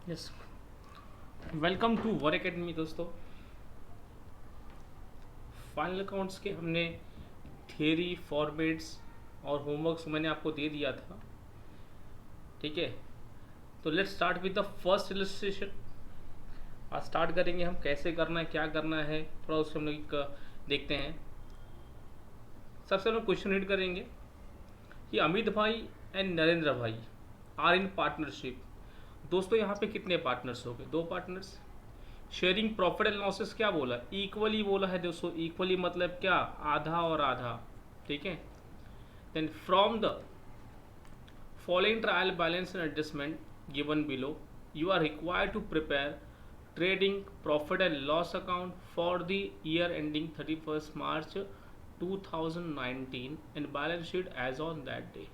Yes, welcome to our academy दोस्तों। Final accounts के हमने थियरी फॉर्मेट्स और होमवर्क्स मैंने आपको दे दिया था। ठीक है, तो let's start with the first illustration. आज स्टार्ट करेंगे हम कैसे करना है, क्या करना है, थोड़ा उसको हम लोग देखते हैं। सबसे पहले क्वेश्चन रीड करेंगे कि अमित भाई एंड नरेंद्र भाई आर इन पार्टनरशिप। दोस्तों यहाँ पे कितने पार्टनर्स हो गए? दो partners. Sharing profit and losses क्या बोला? इक्वली बोला है दोस्तों। इक्वली मतलब क्या? आधा और आधा। ठीक है। Then from the following trial balance and adjustment given below you are required to prepare trading profit and loss account for the year ending 31 March 2019 and balance sheet as on that day.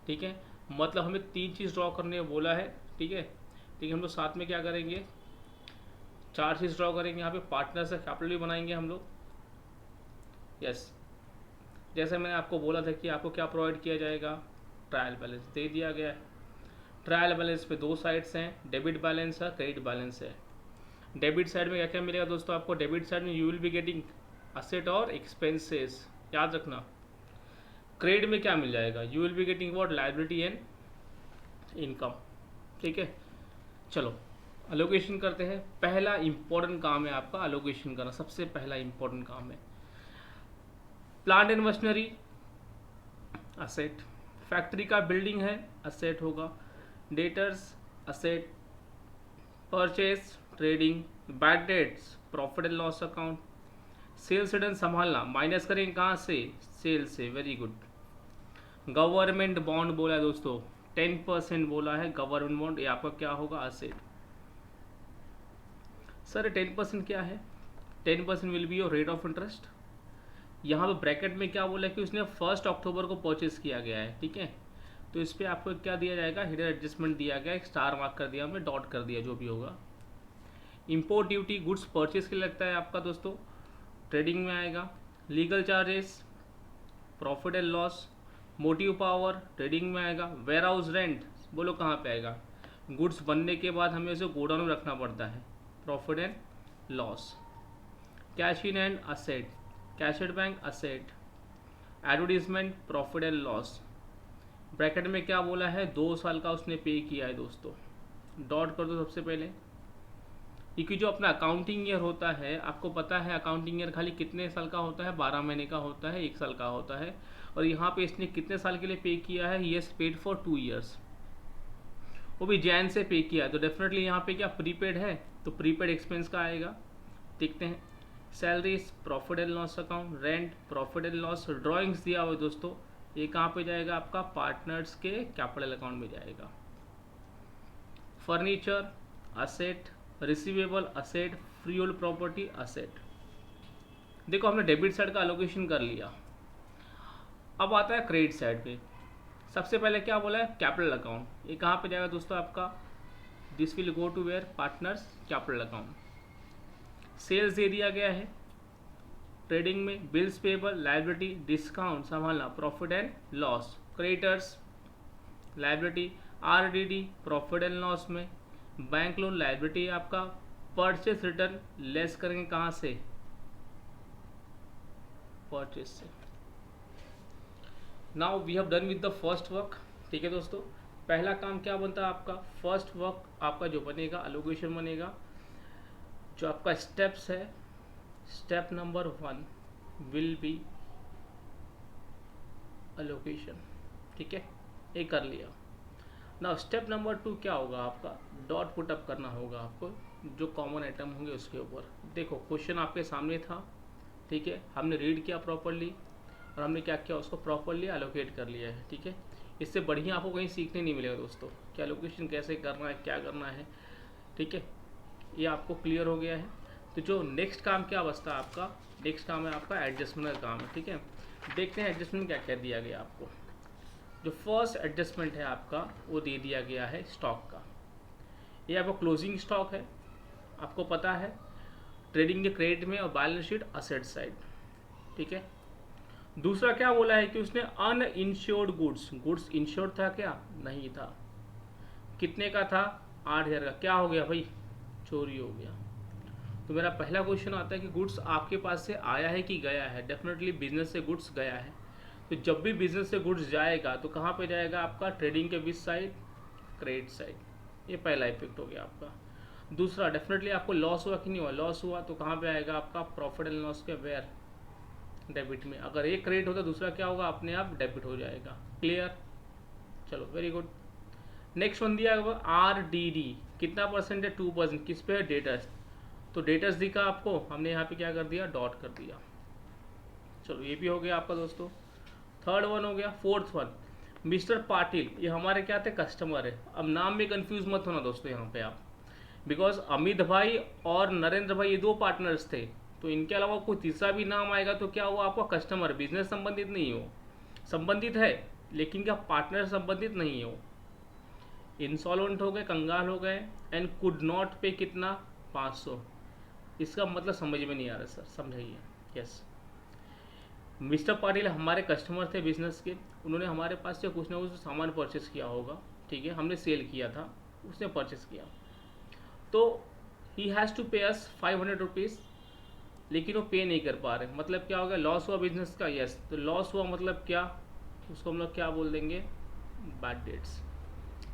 ठीक है, मतलब हमें तीन चीज़ draw करने बोला है। ठीक है, ठीक है, हम लोग साथ में क्या करेंगे? चार चीज ड्रॉ करेंगे। यहाँ पे पार्टनर से कैपिटल भी बनाएंगे हम लोग। यस, जैसे मैंने आपको बोला था कि आपको क्या प्रोवाइड किया जाएगा? ट्रायल बैलेंस दे दिया गया है। ट्रायल बैलेंस पे दो साइड्स हैं, डेबिट बैलेंस है, क्रेडिट बैलेंस है। डेबिट साइड में क्या क्या मिलेगा दोस्तों आपको? डेबिट साइड में you will be getting asset और एक्सपेंसेस, याद रखना। क्रेडिट में क्या मिल जाएगा? You will be getting what? Liability and income. ठीक है, चलो अलोकेशन करते हैं। पहला इंपॉर्टेंट काम है आपका अलोकेशन करना, सबसे पहला इंपॉर्टेंट काम है। Plant and machinery asset, factory का बिल्डिंग है असेट होगा। Debtors asset, purchase trading, bad debts profit and loss account. Sales return संभालना, माइनस करेंगे कहाँ से? सेल से, वेरी गुड। गवर्नमेंट बॉन्ड बोला है दोस्तों, 10% बोला है गवर्नमेंट बॉन्ड, ये आपका क्या होगा? असेट। सर 10% क्या है? 10% will be your rate of interest. यहाँ पे ब्रैकेट में क्या बोला है कि उसने 1 अक्टूबर को परचेज किया गया है। ठीक है, तो इस पर आपको क्या दिया जाएगा? हिडन एडजस्टमेंट दिया गया, एक स्टार मार्क कर दिया, हमने डॉट कर दिया, जो भी होगा। इंपोर्ट ड्यूटी गुड्स परचेज के लिए लगता है आपका दोस्तों, ट्रेडिंग में आएगा। Legal charges profit and loss. Motive power trading में आएगा। वेयर हाउस रेंट बोलो कहाँ पे आएगा? गुड्स बनने के बाद हमें उसे गोडाउन में रखना पड़ता है, profit and loss. Cash in and asset, cash at bank asset. Advertisement profit and loss. Bracket में क्या बोला है? 2 साल का उसने पे किया है दोस्तों, डॉट कर दो सबसे पहले। क्योंकि जो अपना अकाउंटिंग ईयर होता है, आपको पता है अकाउंटिंग ईयर खाली कितने साल का होता है? 12 महीने का होता है, 1 साल का होता है। और यहाँ पे इसने कितने साल के लिए पे किया है? येस, पेड फॉर 2 ईयर्स, वो भी जैन से पे किया है, तो डेफिनेटली यहाँ पे क्या प्रीपेड है, तो प्रीपेड एक्सपेंस का आएगा। देखते हैं। Salaries profit and loss account, rent profit and loss. Drawings दिया हुआ है दोस्तों, ये कहाँ पे जाएगा? आपका पार्टनर्स के कैपिटल अकाउंट में जाएगा। Furniture asset, receivable asset, free hold property asset. देखो हमने डेबिट साइड का अलोकेशन कर लिया, अब आता है क्रेडिट साइड पे। सबसे पहले क्या बोला है? कैपिटल अकाउंट, ये कहाँ पे जाएगा दोस्तों आपका? This will go to where? Partners capital account. Sales दे दिया गया है, ट्रेडिंग में बिल्स पेबल, लाइबिलिटी, डिस्काउंट संभालना, profit and loss. Creditors liability, RDD profit and loss में। बैंक लोन लाइबिलिटी है आपका। परचेस रिटर्न लेस करेंगे कहाँ से? परचेस से। Now we have done with the first work. ठीक है दोस्तों, पहला काम क्या बनता है आपका? फर्स्ट वर्क आपका जो बनेगा अलोकेशन बनेगा। जो आपका स्टेप्स है, step number 1 will be allocation. ठीक है, ये कर लिया। ना स्टेप नंबर 2 क्या होगा आपका? डॉट पुट अप करना होगा आपको, जो कॉमन आइटम होंगे उसके ऊपर। देखो क्वेश्चन आपके सामने था, ठीक है, हमने रीड किया प्रॉपरली और हमने क्या किया? उसको प्रॉपरली एलोकेट कर लिया है। ठीक है, इससे बढ़िया आपको कहीं सीखने नहीं मिलेगा दोस्तों कि एलोकेशन कैसे करना है, क्या करना है। ठीक है, ये आपको क्लियर हो गया है। तो जो नेक्स्ट काम क्या बचता है आपका? नेक्स्ट काम है आपका एडजस्टमेंट का काम है। ठीक है, देखते हैं एडजस्टमेंट क्या क्या दिया गया आपको। जो फर्स्ट एडजस्टमेंट है आपका, वो दे दिया गया है स्टॉक का। ये आपका क्लोजिंग स्टॉक है, आपको पता है ट्रेडिंग के क्रेडिट में और बैलेंस शीट असेट साइड। ठीक है, दूसरा क्या बोला है कि उसने अनइंश्योर्ड गुड्स, गुड्स इंश्योर्ड था क्या? नहीं था। कितने का था? 8,000 का क्या हो गया भाई, चोरी हो गया। तो मेरा पहला क्वेश्चन आता है कि गुड्स आपके पास से आया है कि गया है। डेफिनेटली बिजनेस से गुड्स गया है। तो जब भी बिजनेस से गुड्स जाएगा तो कहाँ पे जाएगा आपका, ट्रेडिंग के विच साइड, क्रेडिट साइड। ये पहला इफेक्ट हो गया आपका। दूसरा, डेफिनेटली आपको लॉस हुआ कि नहीं हुआ, लॉस हुआ तो कहाँ पे आएगा आपका, प्रॉफिट एंड लॉस के वेयर, डेबिट में। अगर एक क्रेडिट होता दूसरा क्या होगा, अपने आप डेबिट हो जाएगा। क्लियर, चलो वेरी गुड। नेक्स्ट वन दिया हुआ RDD, कितना परसेंट है, 2%। किस पे है, डेटर्स। तो डेटर्स दिखा आपको, हमने यहाँ पे क्या कर दिया, डॉट कर दिया। चलो ये भी हो गया आपका दोस्तों। थर्ड वन हो गया। फोर्थ वन, मिस्टर पाटिल, ये हमारे क्या थे, कस्टमर है। अब नाम में कंफ्यूज मत होना दोस्तों यहाँ पे आप, बिकॉज अमित भाई और नरेंद्र भाई ये दो पार्टनर्स थे, तो इनके अलावा कोई तीसरा भी नाम आएगा तो क्या हुआ आपका, कस्टमर, बिजनेस संबंधित नहीं हो, संबंधित है लेकिन क्या पार्टनर संबंधित नहीं हो। इंसॉल्वेंट हो गए, कंगाल हो गए, एंड कुड नॉट पे कितना, 500। इसका मतलब समझ में नहीं आ रहा सर, समझाइए। यस, मिस्टर पाटिल हमारे कस्टमर थे बिजनेस के, उन्होंने हमारे पास से कुछ ना कुछ सामान परचेस किया होगा, ठीक है, हमने सेल किया था, उसने परचेस किया, तो ही हैज़ टू पे अस 500 रुपीज़, लेकिन वो पे नहीं कर पा रहे। मतलब क्या हो गया, लॉस हुआ बिजनेस का। यस, तो लॉस हुआ मतलब क्या, उसको हम लोग क्या बोल देंगे, बैड डेट्स।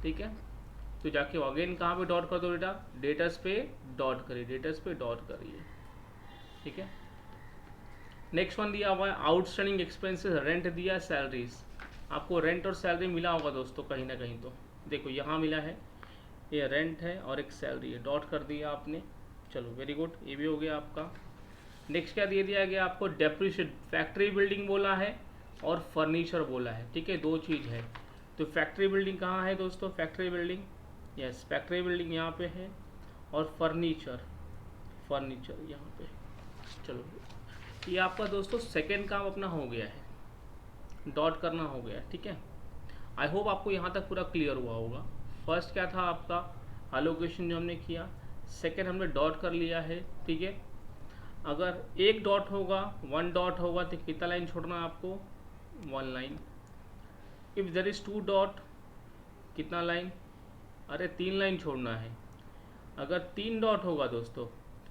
ठीक है, तो जाके अगेन कहाँ पे डॉट कर दो बेटा, डेटर्स पे डॉट करिए, डेटर्स पे डॉट करिए। ठीक है, नेक्स्ट वन दिया हुआ है आउटस्टैंडिंग एक्सपेंसेस, रेंट दिया, सैलरीज। आपको रेंट और सैलरी मिला होगा दोस्तों कहीं ना कहीं, तो देखो यहाँ मिला है, ये रेंट है और एक सैलरी है, डॉट कर दिया आपने। चलो वेरी गुड, ये भी हो गया आपका। नेक्स्ट क्या दे दिया गया आपको, डेप्रिशिएट, फैक्ट्री बिल्डिंग बोला है और फर्नीचर बोला है। ठीक है, दो चीज़ है। तो फैक्ट्री बिल्डिंग कहाँ है दोस्तों, factory building, yes factory building यहाँ पे है, और फर्नीचर, फर्नीचर यहाँ पे। चलो ये आपका दोस्तों सेकेंड काम अपना हो गया है, डॉट करना हो गया। ठीक है, आई होप आपको यहाँ तक पूरा क्लियर हुआ होगा। फर्स्ट क्या था आपका, अलोकेशन जो हमने किया, सेकेंड हमने डॉट कर लिया है। ठीक है, अगर एक डॉट होगा, वन डॉट होगा तो कितना लाइन छोड़ना है आपको, one line. If there is two dot, कितना लाइन, अरे 3 लाइन छोड़ना है। अगर 3 डॉट होगा दोस्तों,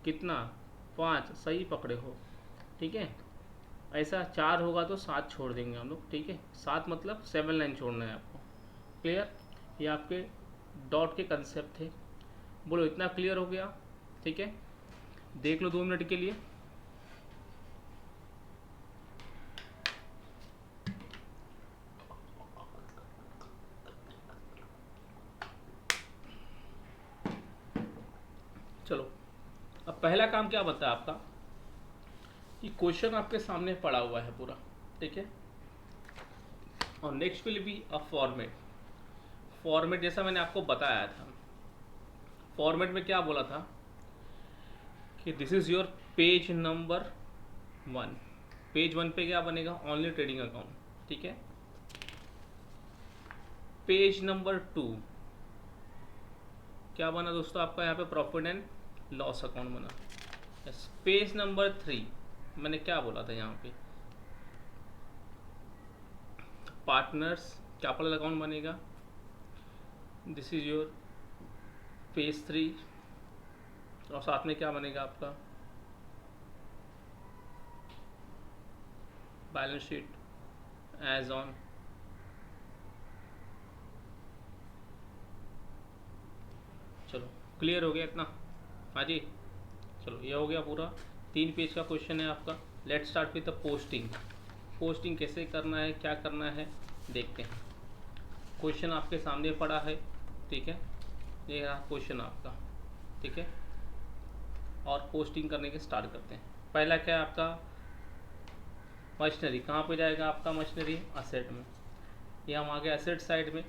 कितना, 5, सही पकड़े हो। ठीक है, ऐसा 4 होगा तो 7 छोड़ देंगे हम लोग। ठीक है, 7 मतलब 7 लाइन छोड़ना है आपको। क्लियर, ये आपके डॉट के कंसेप्ट थे। बोलो इतना क्लियर हो गया। ठीक है, देख लो 2 मिनट के लिए। चलो अब पहला काम क्या बनता है आपका, कि क्वेश्चन आपके सामने पड़ा हुआ है पूरा। ठीक है, और next will be a format. Format जैसा मैंने आपको बताया था, फॉर्मेट में क्या बोला था कि this is your page number 1। Page 1 पे क्या बनेगा, ओनली ट्रेडिंग अकाउंट। ठीक है, पेज नंबर 2 क्या बना दोस्तों आपका, यहाँ पे प्रॉफिट एंड लॉस अकाउंट बना। यस, पेज नंबर 3 मैंने क्या बोला था, यहाँ पे पार्टनर्स कैपिटल अकाउंट बनेगा। दिस इज योर पेज 3, और साथ में क्या बनेगा आपका, बैलेंस शीट एज ऑन। चलो क्लियर हो गया इतना, हाँ जी। चलो ये हो गया पूरा, 3 पेज का क्वेश्चन है आपका। Let start with the posting. Posting कैसे करना है, क्या करना है, देखते हैं। क्वेश्चन आपके सामने पड़ा है। ठीक है, ये रहा क्वेश्चन आपका। ठीक है, और पोस्टिंग करने के स्टार्ट करते हैं। पहला क्या है आपका, मशीनरी। कहाँ पे जाएगा आपका मशीनरी, असेट में। ये हम आ गए असेट साइड में।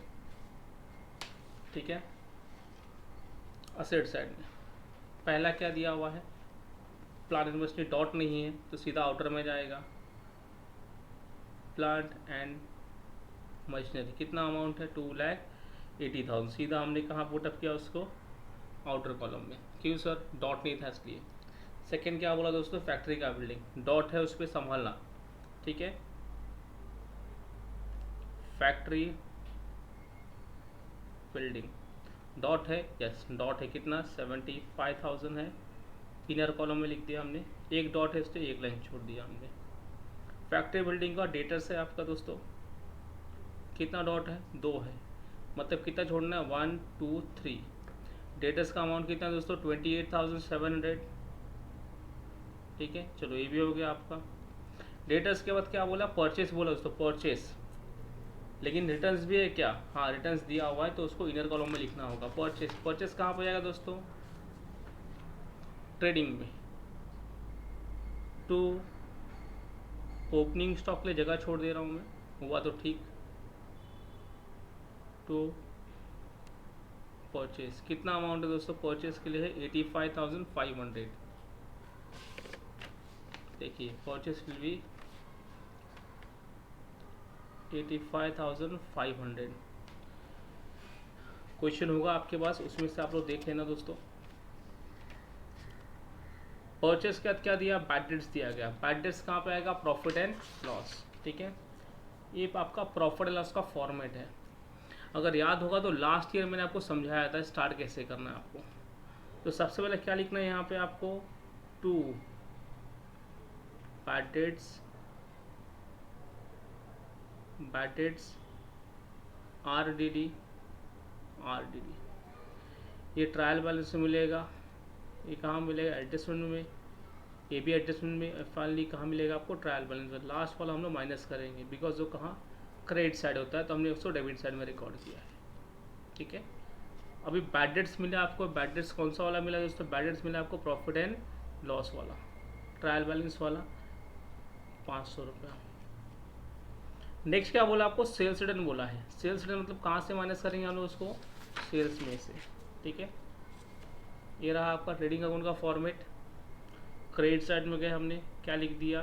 ठीक है, असेट साइड में पहला क्या दिया हुआ है, प्लांट एंड मशीनरी, डॉट नहीं है तो सीधा आउटर में जाएगा। प्लांट एंड मशीनरी कितना अमाउंट है, 2,80,000। सीधा हमने कहाँ पुटअप किया उसको, आउटर कॉलम में। क्यों सर, डॉट नहीं था इसलिए। सेकंड क्या बोला दोस्तों, फैक्ट्री का बिल्डिंग, डॉट है उस पर संभालना। ठीक है, फैक्ट्री बिल्डिंग, डॉट है, यस डॉट है, कितना 75,000 है, इनर कॉलम में लिख दिया हमने, एक डॉट है इसलिए एक लाइन छोड़ दिया हमने। फैक्ट्री बिल्डिंग का डेटर्स है आपका दोस्तों, कितना डॉट है, 2 है, मतलब कितना छोड़ना है, 1 2 3। डेटर्स का अमाउंट कितना है दोस्तों, 28,700। ठीक है, चलो ये भी हो गया आपका। डेटर्स के बाद क्या बोला, परचेस बोला दोस्तों, परचेस, लेकिन रिटर्न्स भी है क्या, हाँ रिटर्न्स दिया हुआ है तो उसको इनर कॉलम में लिखना होगा। परचेस, परचेस कहाँ पर जाएगा दोस्तों, ट्रेडिंग में। टू ओपनिंग स्टॉक के लिए जगह छोड़ दे रहा हूँ मैं, हुआ तो ठीक। टू परचेस, कितना अमाउंट है दोस्तों परचेस के लिए है, 85,500। देखिए परचेस विल बी 85,500। क्वेश्चन होगा आपके पास, उसमें से आप लोग देख लेना दोस्तों। परचेस के बाद क्या दिया, बैड डेट्स दिया गया। बैड डेट्स कहाँ पे आएगा, प्रॉफिट एंड लॉस। ठीक है, ये आपका प्रॉफिट एंड लॉस का फॉर्मेट है। अगर याद होगा तो लास्ट ईयर मैंने आपको समझाया था स्टार्ट कैसे करना है आपको। तो सबसे पहले क्या लिखना है यहाँ पे आपको, टू बैड डेट्स RDD, ये ट्रायल बैलेंस में मिलेगा, ये कहाँ मिलेगा, एडजस्टमेंट में, ये भी एडजस्टमेंट में। फाइनली कहाँ मिलेगा आपको, ट्रायल बैलेंस में। लास्ट वाला हम लोग माइनस करेंगे बिकॉज जो कहाँ क्रेडिट साइड होता है तो हमने उसको डेबिट साइड में रिकॉर्ड किया है। ठीक है, अभी बैड डेट्स मिला आपको। बैड डेट्स कौन सा वाला मिला दोस्तों, बैड डेट्स मिला आपको प्रॉफिट एंड लॉस वाला, ट्रायल बैलेंस वाला, 500 रुपया। नेक्स्ट क्या बोला आपको, सेल्स रिटर्न बोला है। सेल्स रिटर्न मतलब कहाँ से माइनस करेंगे हम लोग उसको, सेल्स में से। ठीक है, ये रहा आपका ट्रेडिंग अकाउंट का फॉर्मेट। क्रेडिट साइड में गए, हमने क्या लिख दिया,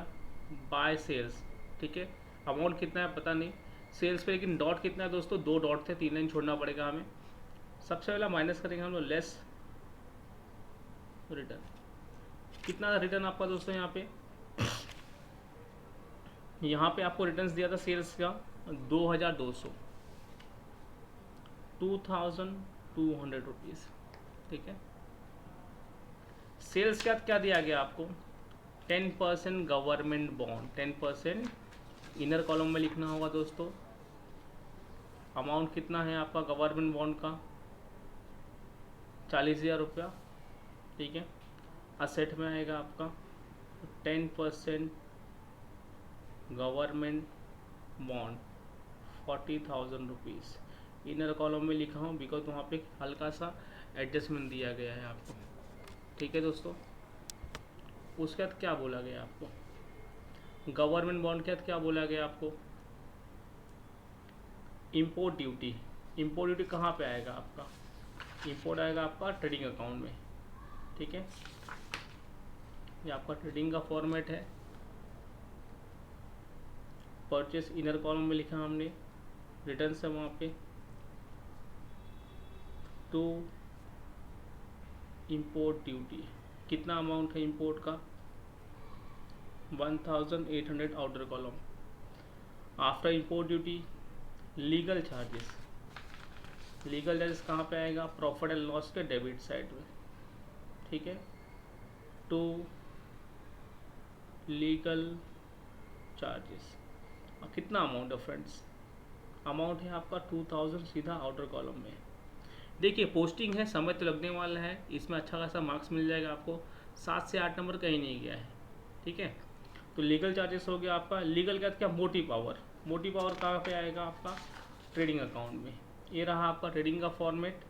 बाय सेल्स। ठीक है, अमाउंट कितना है पता नहीं सेल्स पे, लेकिन डॉट कितना है दोस्तों, 2 डॉट थे, 3 लाइन छोड़ना पड़ेगा हमें। सबसे पहला माइनस करेंगे हम लोग लेस रिटर्न। कितना रिटर्न आपका दोस्तों, यहाँ पे आपको रिटर्न्स दिया था सेल्स का 2,200, 2,200 रुपीज़। ठीक है, सेल्स का क्या दिया गया आपको, 10% गवर्नमेंट बॉन्ड, 10% इनर कॉलम में लिखना होगा दोस्तों। अमाउंट कितना है आपका गवर्नमेंट बॉन्ड का, 40,000 रुपया। ठीक है, असेट में आएगा आपका 10% government bond, 40,000 rupees. Inner column में लिखा हूँ बिकॉज वहाँ पे हल्का सा एडजस्टमेंट दिया गया है आपको। ठीक है दोस्तों, उसके बाद क्या बोला गया आपको, गवर्नमेंट बॉन्ड के बाद क्या बोला गया आपको, इंपोर्ट ड्यूटी। इंपोर्ट ड्यूटी कहाँ पे आएगा आपका, इंपोर्ट आएगा आपका ट्रेडिंग अकाउंट में। ठीक है, ये आपका ट्रेडिंग का फॉर्मेट है। परचेस इनर कॉलम में लिखा हमने, रिटर्न है वहाँ पे, टू इंपोर्ट ड्यूटी। कितना अमाउंट है इंपोर्ट का, 1,800 outer column. After import duty legal charges, legal charges कहाँ पे आएगा, प्रॉफिट एंड लॉस के डेबिट साइड में। ठीक है, टू लीगल चार्जेस। कितना अमाउंट है फ्रेंड्स, अमाउंट है आपका 2,000 सीधा आउटर कॉलम में। देखिए पोस्टिंग है, समय तो लगने वाला है, इसमें अच्छा खासा मार्क्स मिल जाएगा आपको, 7 से 8 नंबर कहीं नहीं गया है। ठीक है, तो लीगल चार्जेस हो गया आपका। लीगल का क्या, मोटिव पावर। मोटिव पावर कहाँ पे आएगा आपका, ट्रेडिंग अकाउंट में। ये रहा आपका ट्रेडिंग का फॉर्मेट।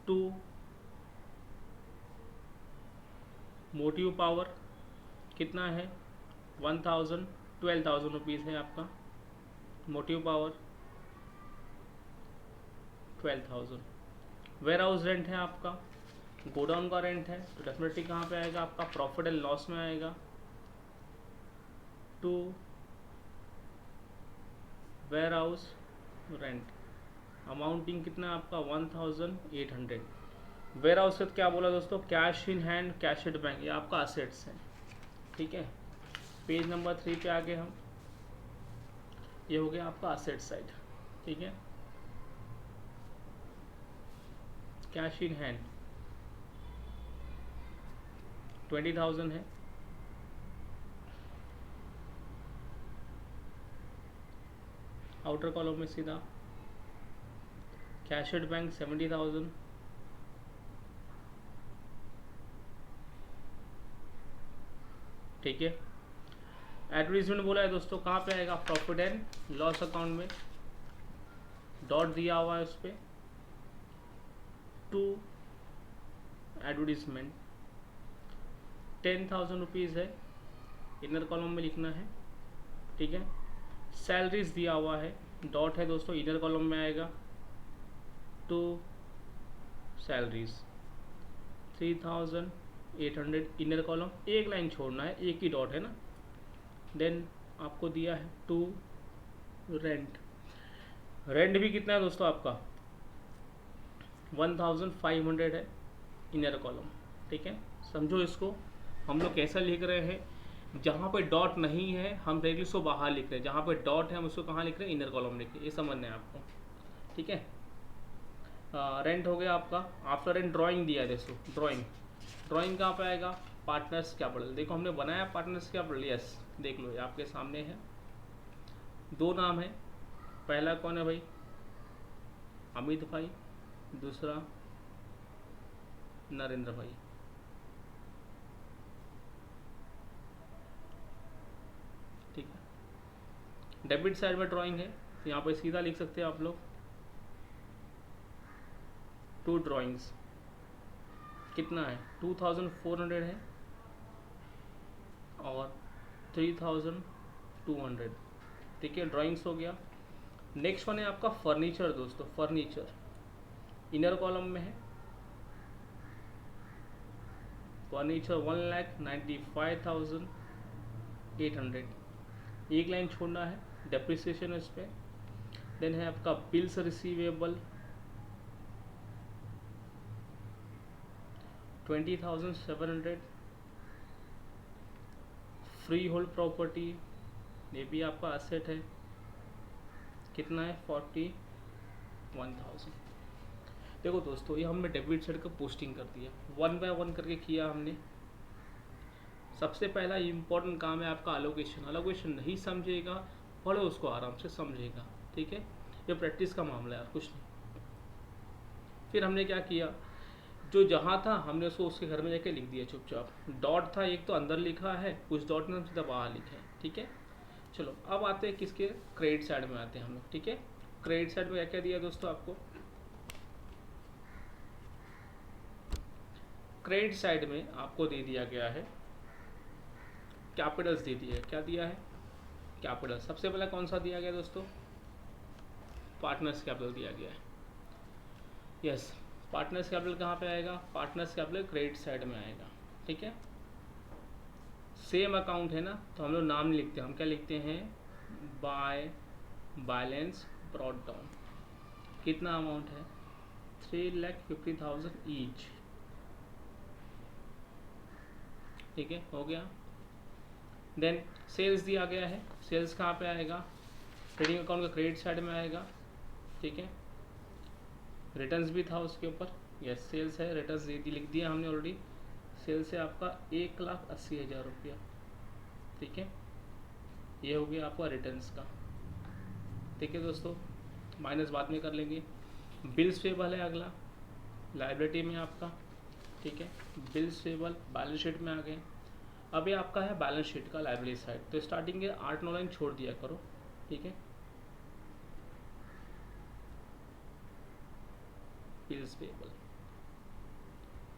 टू मोटिव पावर कितना है, 1,000, 12,000 रुपीज़ है आपका motive power, 12,000। Warehouse rent है आपका, गोडाउन का रेंट है, तो डेफिनेटली कहाँ पे आएगा आपका, प्रॉफिट एंड लॉस में आएगा। To warehouse rent, amounting कितना आपका 1,800। वेयर हाउस से क्या बोला दोस्तों, cash in hand, cash at bank, ये आपका असेट्स है। ठीक है, पेज नंबर 3 पे आगे हम, ये हो गया आपका असेट साइड। ठीक है, कैश इन हैंड 20,000 है। आउटर कॉलम में सीधा कैश एट बैंक 70,000, ठीक है। एडवर्टीजमेंट बोला है दोस्तों, कहाँ पे आएगा? प्रॉफिट एंड लॉस अकाउंट में डॉट दिया हुआ है उस पर, टू एडवर्टीजमेंट 10,000 रुपीज़ है, इनर कॉलम में लिखना है, ठीक है। सैलरीज दिया हुआ है, डॉट है दोस्तों, इनर कॉलम में आएगा, टू सैलरीज 3,800 इनर कॉलम, एक लाइन छोड़ना है, एक ही डॉट है ना। देन आपको दिया है टू रेंट, रेंट भी कितना है दोस्तों आपका 1,500 है, इनर कॉलम, ठीक है। समझो इसको हम लोग कैसा लिख रहे हैं, जहाँ पे डॉट नहीं है हम डायरेक्टली उसको बाहर लिख रहे हैं, जहाँ पे डॉट है हम उसको कहाँ लिख रहे हैं? इनर कॉलम लिख रहे हैं, ये समझना है आपको, ठीक है। रेंट हो गया आपका। आफ्टर रेंट ड्राइंग दिया है दोस्तों, ड्राइंग, ड्राइंग कहाँ पे आएगा? Partners capital. देखो हमने बनाया पार्टनर्स कैपिटल, यस देख लो ये आपके सामने है। दो नाम है, पहला कौन है भाई? अमित भाई, दूसरा नरेंद्र भाई, ठीक है। डेबिट साइड में ड्राइंग है, तो यहाँ पे सीधा लिख सकते हैं आप लोग टू ड्राइंग्स, कितना है 2,400 है और 3,200, ठीक है। ड्राइंग्स हो गया। नेक्स्ट वन है आपका फर्नीचर दोस्तों, फर्नीचर इनर कॉलम में है, फर्नीचर 1,95,800, एक लाइन छोड़ना है, डेप्रिसिएशन इस पे। देन है आपका bills receivable 20,700, free hold property ये भी आपका एसेट है, कितना है 41,000। देखो दोस्तों ये हमने डेबिट साइड का पोस्टिंग कर दिया, वन बाय वन करके किया हमने। सबसे पहला इम्पोर्टेंट काम है आपका अलोकेशन। अलोकेशन नहीं समझेगा, पढ़ो उसको आराम से समझेगा, ठीक है। ये प्रैक्टिस का मामला है, कुछ नहीं। फिर हमने क्या किया, जो जहाँ था हमने उसको उसके घर में जाके लिख दिया चुपचाप। डॉट था एक तो अंदर लिखा है, कुछ डॉट ने हम सीधा बाहर लिखे हैं, ठीक है। चलो अब आते हैं किसके? क्रेडिट साइड में आते हैं हम लोग, ठीक है। क्रेडिट साइड में क्या क्या दिया दोस्तों आपको? क्रेडिट साइड में आपको दे दिया गया है कैपिटल्स, दे दिया है। क्या दिया है? कैपिटल। सबसे पहला कौन सा दिया गया दोस्तों? पार्टनर्स कैपिटल दिया गया है, यस। पार्टनर्स कैपिटल कहाँ पे आएगा? पार्टनर्स कैपिटल क्रेडिट साइड में आएगा, ठीक है। सेम अकाउंट है ना, तो हम लोग नाम नहीं लिखते, हम क्या लिखते हैं? By balance brought down. कितना अमाउंट है? 3,50,000 ईच, ठीक है, हो गया। देन सेल्स दिया गया है, सेल्स कहाँ पे आएगा? ट्रेडिंग अकाउंट का क्रेडिट साइड में आएगा, ठीक है। रिटर्न्स भी था उसके ऊपर, यस सेल्स है, रिटर्न्स लिख दिया हमने ऑलरेडी। सेल्स है आपका 1,80,000 रुपया, ठीक है। ये हो गया आपका रिटर्न्स का, ठीक है दोस्तों। माइनस बाद में कर लेंगे। बिल्स पेबल है अगला, लाइबिलिटी में आपका, ठीक है। बिल्स पेबल बैलेंस शीट में आ गए। अब ये आपका है बैलेंस शीट का लाइबिलिटी साइड, तो स्टार्टिंग के 8-9 लाइन छोड़ दिया करो, ठीक है। बिल्स पेबल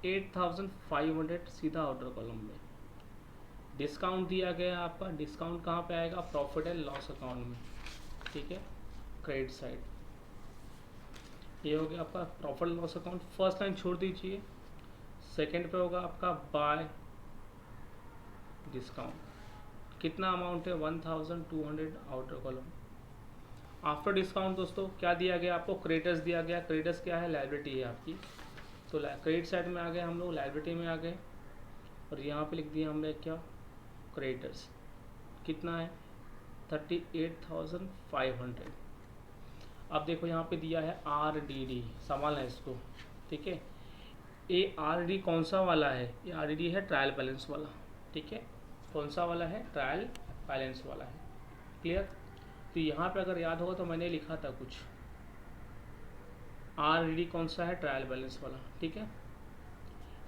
8,500 सीधा आउटर कॉलम में। डिस्काउंट दिया गया है आपका, डिस्काउंट कहाँ पे आएगा? प्रॉफिट एंड लॉस अकाउंट में, ठीक है, क्रेडिट साइड। ये हो गया आपका profit loss account, first line छोड़ दीजिए। सेकंड पे होगा आपका बाय डिस्काउंट, कितना अमाउंट है? 1,200 आउटर कॉलम। आफ्टर डिस्काउंट दोस्तों क्या दिया गया आपको? क्रेडिटर्स दिया गया। क्रेडिटर्स क्या है? लायबिलिटी है आपकी, तो क्रेडिट साइड में आ गए हम लोग, लायबिलिटी में आ गए, और यहाँ पे लिख दिया हमने क्या? क्रेडिटर्स। कितना है? 38,500। अब देखो यहाँ पे दिया है RDD, संभालना है इसको, ठीक है। ये आर कौन सा वाला है, ये आर है ट्रायल बैलेंस वाला, ठीक है। कौन सा वाला है, ट्रायल बैलेंस वाला है, क्लियर। तो यहाँ पे अगर याद होगा तो मैंने लिखा था कुछ, आर कौन सा है, ट्रायल बैलेंस वाला, ठीक है।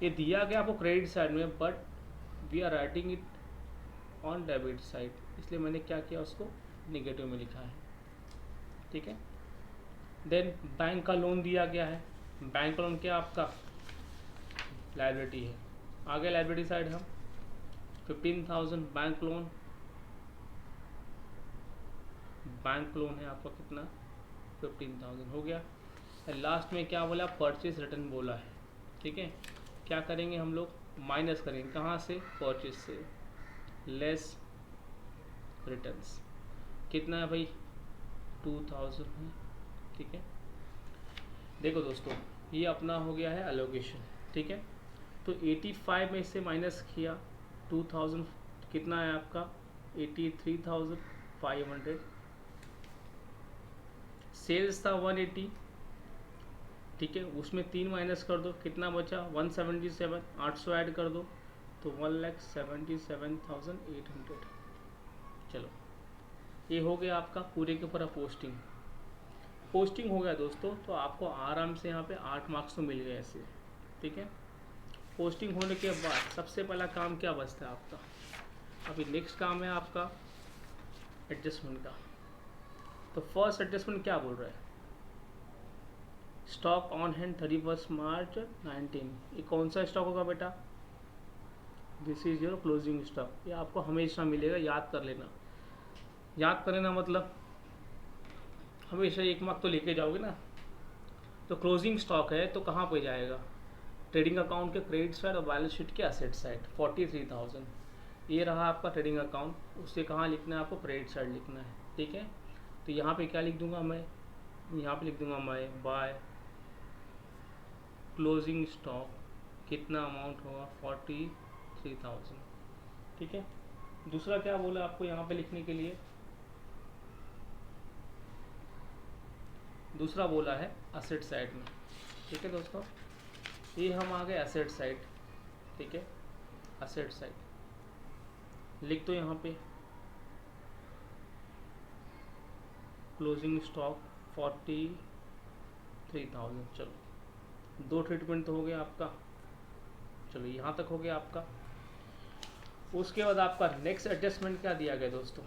ये दिया गया आपको क्रेडिट साइड में, but we are writing it on debit side, इसलिए मैंने क्या किया, उसको निगेटिव में लिखा है, ठीक है। देन बैंक का लोन दिया गया है, बैंक का लोन क्या आपका लाइबिलिटी है, आगे लाइबिलिटी साइड हम 15,000 बैंक लोन, बैंक लोन है आपका कितना 15,000 हो गया। लास्ट में क्या बोला, परचेज रिटर्न बोला है, ठीक है। क्या करेंगे हम लोग, माइनस करेंगे, कहाँ से, परचेज से, लेस रिटर्न्स, कितना है भाई 2,000 है, ठीक है। देखो दोस्तों, ये अपना हो गया है एलोकेशन, ठीक है। तो 85 में से माइनस किया 2,000, कितना है आपका 83,500, सेल्स था 180, ठीक है। उसमें 3 माइनस कर दो, कितना बचा 177, 800 ऐड कर दो तो 1,77,800। चलो, ये हो गया आपका पूरे के पूरा पोस्टिंग हो गया दोस्तों। तो आपको आराम से यहाँ पे 8 मार्क्स तो मिल गए ऐसे, ठीक है। पोस्टिंग होने के बाद सबसे पहला काम क्या बचता है आपका, अभी नेक्स्ट काम है आपका एडजस्टमेंट का। तो फर्स्ट एडजस्टमेंट क्या बोल रहा है, स्टॉक ऑन हैंड 31 मार्च 19, ये कौन सा स्टॉक होगा बेटा, this is your closing stock, ये आपको हमेशा मिलेगा, याद कर लेना। याद कर लेना मतलब हमेशा 1 मार्क तो लेके जाओगे ना। तो क्लोजिंग स्टॉक है तो कहाँ पे जाएगा, ट्रेडिंग अकाउंट के क्रेडिट साइड और बैलेंस शीट के एसेट साइड, 43,000 ये रहा आपका ट्रेडिंग अकाउंट, उससे कहाँ लिखना है आपको, क्रेडिट साइड लिखना है, ठीक है। तो यहाँ पे क्या लिख दूंगा मैं, यहाँ पे लिख दूंगा मैं बाय क्लोजिंग स्टॉक, कितना अमाउंट होगा 43,000, ठीक है। दूसरा क्या बोला आपको यहाँ पे लिखने के लिए, दूसरा बोला है एसेट साइड में, ठीक है दोस्तों। ये हम आ गए एसेट साइड, ठीक है। एसेट साइड लिख दो यहाँ पे क्लोजिंग स्टॉक 43,000। चलो, 2 ट्रीटमेंट तो हो गया आपका, चलो यहाँ तक हो गया आपका। उसके बाद आपका नेक्स्ट एडजस्टमेंट क्या दिया गया दोस्तों,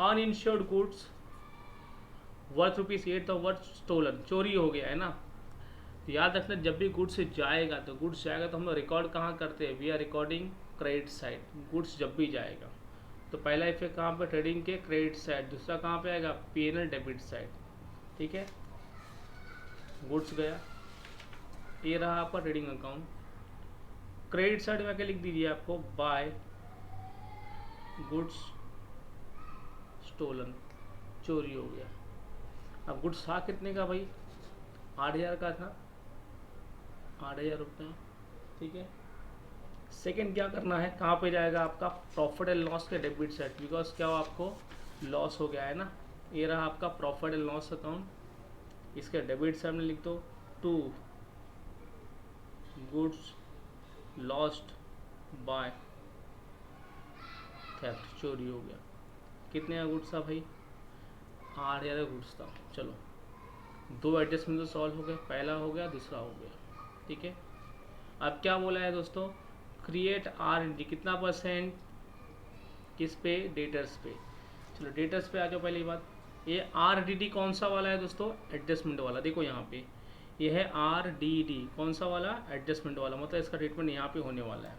अनइंश्योर्ड गुड्स वर्थ ₹8 तो वर्थ स्टोलन, चोरी हो गया है ना। तो याद रखना, जब भी गुड्स जाएगा तो हम लोग रिकॉर्ड कहाँ करते हैं, we are recording credit side, goods जब भी जाएगा। तो पहला इफेक्ट कहाँ पे, ट्रेडिंग के क्रेडिट साइड, दूसरा कहाँ पे आएगा, P&L डेबिट साइड, ठीक है। गुड्स गया, ये रहा आपका ट्रेडिंग अकाउंट, क्रेडिट साइड में आके लिख दीजिए आपको बाय गुड्स स्टोलन, चोरी हो गया। अब गुड्स था कितने का भाई, 8,000 का था, 8,000 रुपये, ठीक है। सेकंड क्या करना है, कहाँ पे जाएगा आपका प्रॉफिट एंड लॉस के डेबिट साइड, बिकॉज क्या हो आपको लॉस हो गया है ना। ये रहा आपका प्रॉफिट एंड लॉस अकाउंट, इसके डेबिट साइड में लिख दो 2 गुड्स लॉस्ट बाय थेफ्ट, चोरी हो गया। कितने का गुड्स था भाई, 8,000 का गुड्स था। चलो, 2 एडजस्टमेंट तो सॉल्व हो गए, पहला हो गया, दूसरा हो गया, ठीक है। अब क्या बोला है दोस्तों, क्रिएट R&D, कितना परसेंट, किस पे, डेटर्स पे। चलो डेटर्स पे आ जाओ। पहली बात, ये R&D कौन सा वाला है दोस्तों, एडजस्टमेंट वाला। देखो यहाँ पे ये है R&D, कौन सा वाला, एडजस्टमेंट वाला, मतलब इसका ट्रीटमेंट यहाँ पे होने वाला है।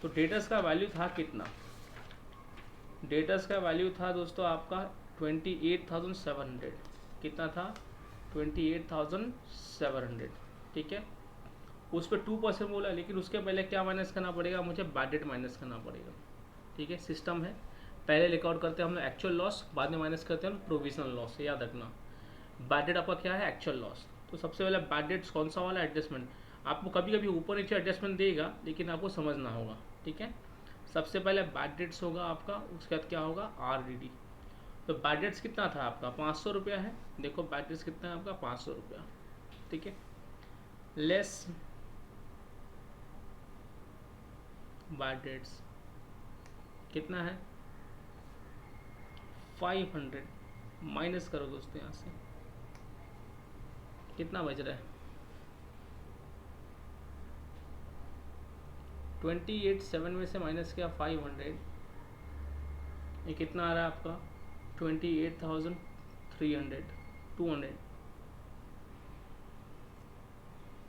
तो डेटर्स का वैल्यू था कितना, डेटर्स का वैल्यू था दोस्तों आपका 28,700, कितना था 28,700, ठीक है। उस पर 2% बोला, लेकिन उसके पहले क्या माइनस करना पड़ेगा, मुझे बैड डेट माइनस करना पड़ेगा, ठीक है। सिस्टम है, पहले रिकॉर्ड करते हैं हम लोग एक्चुअल लॉस, बाद में माइनस करते हैं हम प्रोविजनल लॉस, याद रखना। बैड डेट आपका क्या है, एक्चुअल लॉस। तो सबसे पहले बैड डेट्स कौन सा वाला, एडजस्टमेंट। आपको कभी कभी ऊपर नीचे एडजस्टमेंट देगा, लेकिन आपको समझना होगा, ठीक है। सबसे पहले बैड डेट्स होगा आपका, उसके बाद क्या होगा, R&D। तो बैड डेट्स कितना था आपका 500 रुपया है, देखो बैड डेट्स कितना है आपका 500 रुपया, ठीक है। लेस बाय डेट्स कितना है 500, माइनस करो दोस्तों यहाँ से कितना बच रहा है 28,700 में से माइनस किया 500, ये कितना आ रहा है आपका 28,300,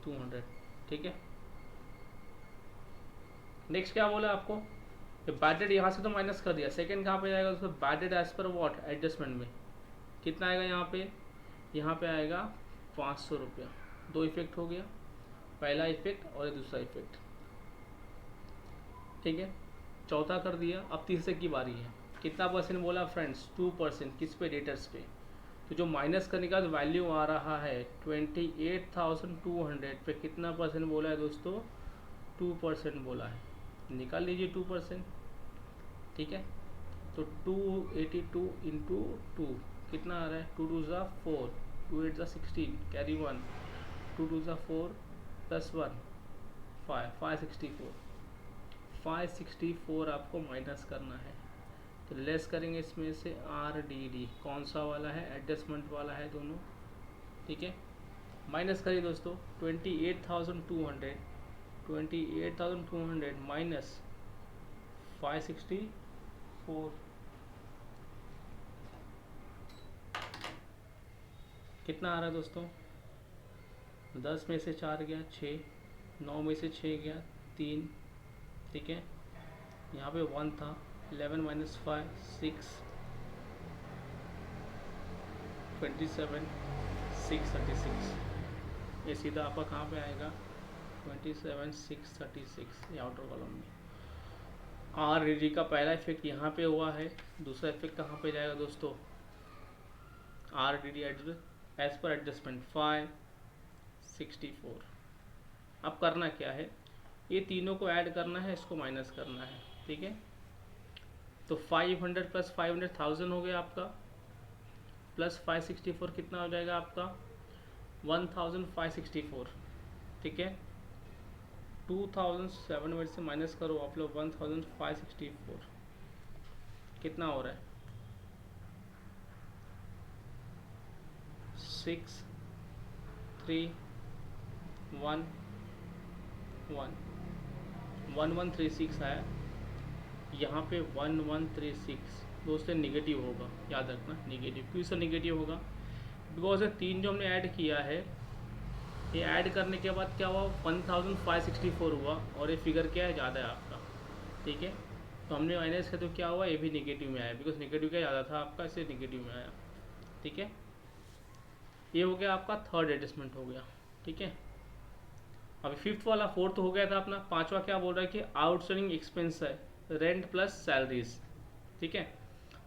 200, ठीक है। नेक्स्ट क्या बोला आपको, बैडेड यहाँ से तो माइनस कर दिया, सेकंड कहाँ पे जाएगा दोस्तों, बैडेड एज पर व्हाट एडजस्टमेंट में कितना आएगा यहाँ पे आएगा 500 रुपया। दो इफेक्ट हो गया, पहला इफेक्ट और दूसरा इफेक्ट, ठीक है। चौथा कर दिया, अब तीसरे की बारी है। कितना परसेंट बोला फ्रेंड्स 2%, किस पे डेटर्स पे। तो जो माइनस करने का वैल्यू आ रहा है 28,200 पे कितना परसेंट बोला है दोस्तों 2% बोला है, निकाल लीजिए 2%, ठीक है। तो 282 इंटू 2 कितना आ रहा है 2 2 ज़ा 4, 2 8 ज़ा 16, कैरी 1, 2 2 ज़ा 4 प्लस 1 5, 564 आपको माइनस करना है। तो लेस करेंगे इसमें से RDD, कौन सा वाला है एडजस्टमेंट वाला है दोनों, ठीक है। माइनस करिए दोस्तों 28,200 माइनस 564 कितना आ रहा है दोस्तों, 10 में से 4 गया 6, 9 में से 6 गया 3, ठीक है। यहाँ पे 1 था, 11 माइनस 5 6, 27 636, ये सीधा आपका कहाँ पे आएगा 27 636, ये आउटर कॉलम में। RDD का पहला इफेक्ट यहाँ पे हुआ है, दूसरा इफेक्ट कहाँ पे जाएगा दोस्तों RDD एज पर एडजस्टमेंट 564। अब करना क्या है, ये तीनों को ऐड करना है, इसको माइनस करना है, ठीक है। तो 500 प्लस 500 1000 हो गया आपका, प्लस 564 कितना हो जाएगा आपका 1564, ठीक है। 2700 से माइनस करो आप लोग 1564 कितना हो रहा है 6 3 1 1 1136 आया, यहाँ पे 1136 दोस्तों निगेटिव होगा, याद रखना निगेटिव। क्यों सर निगेटिव होगा, बिकॉज ये तीन जो हमने ऐड किया है, ये ऐड करने के बाद क्या हुआ 1564 हुआ, और ये फिगर क्या है ज़्यादा है आपका, ठीक है। तो हमने माइनस किया तो क्या हुआ, ये भी निगेटिव में आया, बिकॉज निगेटिव क्या ज़्यादा था आपका, इससे निगेटिव में आया, ठीक है। ये हो गया आपका थर्ड एडजस्टमेंट हो गया, ठीक है। अभी फिफ्थ वाला, फोर्थ हो गया था अपना, पांचवा क्या बोल रहा है कि आउटस्टैंडिंग एक्सपेंस है रेंट प्लस सैलरीज, ठीक है।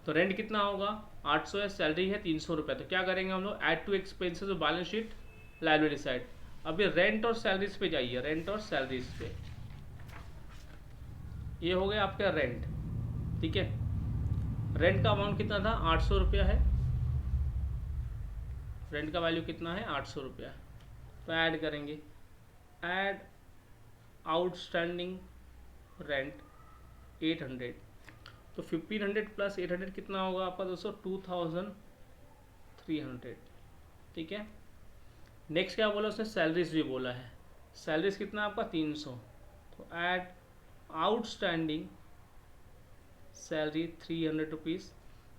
तो रेंट कितना होगा 800 है, सैलरी है 300 रुपये, तो क्या करेंगे हम लोग add to expenses balance sheet liability side. अभी रेंट और सैलरीज पे जाइए, रेंट और सैलरीज पे, ये हो गया आपका रेंट, ठीक है। रेंट का अमाउंट कितना था 800 रुपया है, रेंट का वैल्यू कितना है 800 रुपया, तो ऐड करेंगे, ऐड आउटस्टैंडिंग रेंट 800, तो 1500 प्लस 800 कितना होगा आपका दोस्तों 2300, ठीक है। नेक्स्ट क्या बोला उसने, सैलरीज भी बोला है, सैलरीज कितना आपका 300, तो ऐड आउटस्टैंडिंग सैलरी 300 रुपीज़,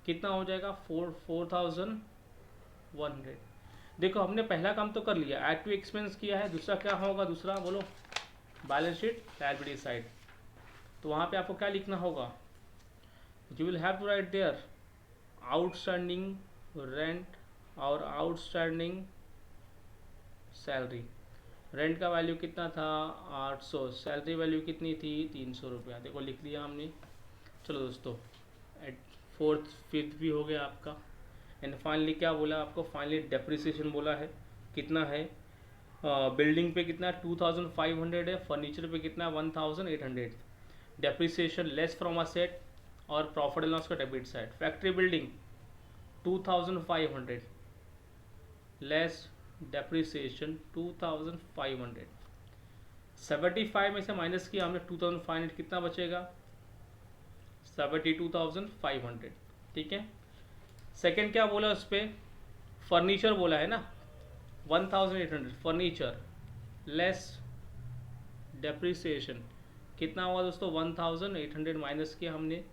कितना हो जाएगा 4100। देखो हमने पहला काम तो कर लिया, ऐड टू एक्सपेंस किया है, दूसरा क्या होगा, दूसरा बोलो बैलेंस शीट लायबिलिटी साइड। तो वहाँ पे आपको क्या लिखना होगा, you will have to write there outstanding rent और आउटस्टैंडिंग सैलरी। रेंट का वैल्यू कितना था 800, सैलरी वैल्यू कितनी थी 300 रुपया, देखो लिख दिया हमने। चलो दोस्तों फोर्थ फिफ्थ भी हो गया आपका, एंड फाइनली क्या बोला आपको, फाइनली डेप्रिसिएशन बोला है, कितना है बिल्डिंग पे कितना 2500 है, फर्नीचर पे कितना 1800, डेप्रिसिएशन लेस फ्रॉम असेट और प्रॉफिट एंड लॉस का debit side. Factory building 2500 less depreciation 2500, 75 में से माइनस किया हमने 2500, कितना बचेगा 72,500, ठीक है। सेकंड क्या बोला उस पर, फर्नीचर बोला है ना, 1800 फर्नीचर लेस डेप्रिसिएशन कितना हुआ दोस्तों 1800 माइनस किया हमने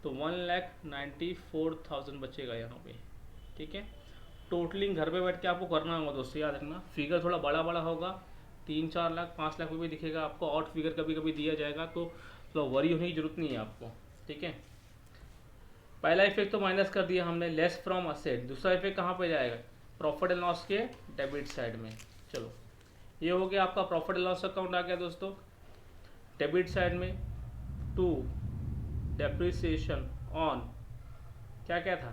तो 1,94,000 बचेगा यहाँ पे, ठीक है। टोटलिंग घर पे बैठ के आपको करना होगा दोस्तों, याद रखना फिगर थोड़ा बड़ा बड़ा होगा, 3-4 लाख 5 लाख रुपये दिखेगा आपको, आउट फिगर कभी कभी दिया जाएगा तो थोड़ा वरी होने की जरूरत नहीं है आपको, ठीक है। पहला इफेक्ट तो माइनस कर दिया हमने, लेस फ्रॉम असेट। दूसरा इफेक्ट कहाँ पे जाएगा, प्रॉफिट एंड लॉस के डेबिट साइड में। चलो ये हो गया आपका प्रॉफिट एंड लॉस अकाउंट आ गया दोस्तों डेबिट साइड में। टू डेप्रिसिएशन ऑन क्या क्या था,